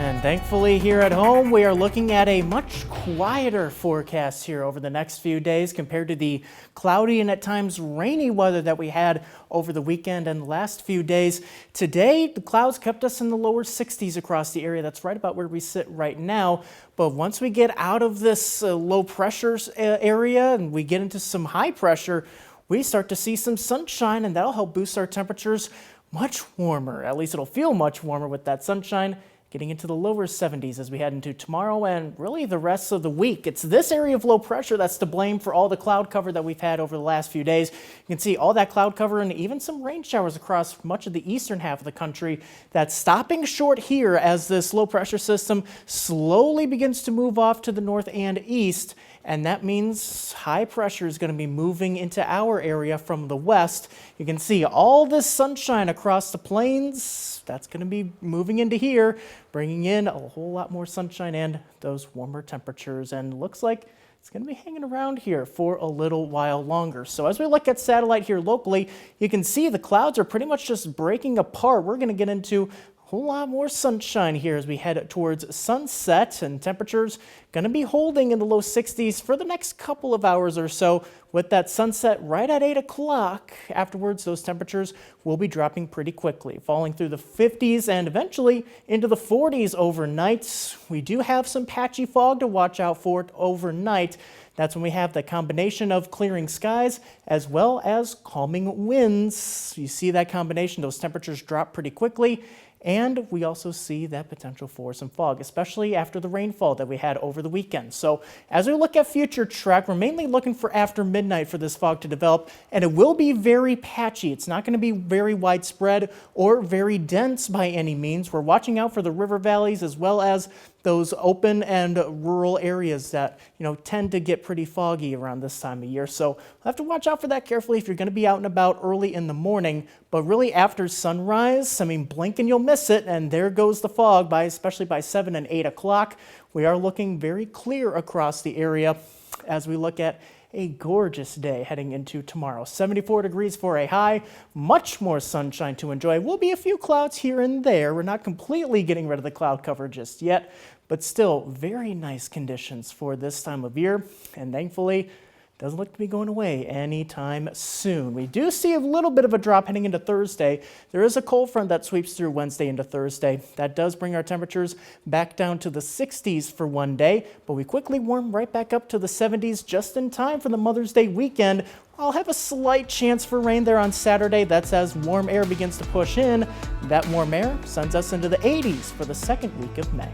And thankfully here at home, we are looking at a much quieter forecast here over the next few days compared to the cloudy and at times rainy weather that we had over the weekend and the last few days. Today, the clouds kept us in the lower 60s across the area. That's right about where we sit right now. But once we get out of this low pressure area and we get into some high pressure, we start to see some sunshine, and that'll help boost our temperatures much warmer. At least it'll feel much warmer with that sunshine, getting into the lower 70s as we head into tomorrow and really the rest of the week. It's this area of low pressure that's to blame for all the cloud cover that we've had over the last few days. You can see all that cloud cover and even some rain showers across much of the eastern half of the country. That's stopping short here as this low pressure system slowly begins to move off to the north and east. And that means high pressure is going to be moving into our area from the west. You can see all this sunshine across the plains. That's going to be moving into here, bringing in a whole lot more sunshine and those warmer temperatures. And looks like it's going to be hanging around here for a little while longer. So as we look at satellite here locally, you can see the clouds are pretty much just breaking apart. We're going to get into a whole lot more sunshine here as we head towards sunset, and temperatures going to be holding in the low 60s for the next couple of hours or so with that sunset right at 8 o'clock. Afterwards, those temperatures will be dropping pretty quickly, falling through the 50s and eventually into the 40s overnight. We do have some patchy fog to watch out for overnight. That's when we have the combination of clearing skies as well as calming winds. You see that combination, those temperatures drop pretty quickly. And we also see that potential for some fog, especially after the rainfall that we had over the weekend. So as we look at future track, we're mainly looking for after midnight for this fog to develop, and it will be very patchy. It's not going to be very widespread or very dense by any means. We're watching out for the river valleys as well as those open and rural areas that, tend to get pretty foggy around this time of year. So we'll have to watch out for that carefully if you're going to be out and about early in the morning. But really after sunrise, blink and you'll miss it, and there goes the fog, especially by 7 and 8 o'clock. We are looking very clear across the area as we look at a gorgeous day heading into tomorrow. 74 degrees for a high, much more sunshine to enjoy. Will be a few clouds here and there. We're not completely getting rid of the cloud cover just yet, but still very nice conditions for this time of year. And thankfully, doesn't look to be going away anytime soon. We do see a little bit of a drop heading into Thursday. There is a cold front that sweeps through Wednesday into Thursday. That does bring our temperatures back down to the 60s for one day, but we quickly warm right back up to the 70s just in time for the Mother's Day weekend. I'll have a slight chance for rain there on Saturday. That's as warm air begins to push in. That warm air sends us into the 80s for the second week of May.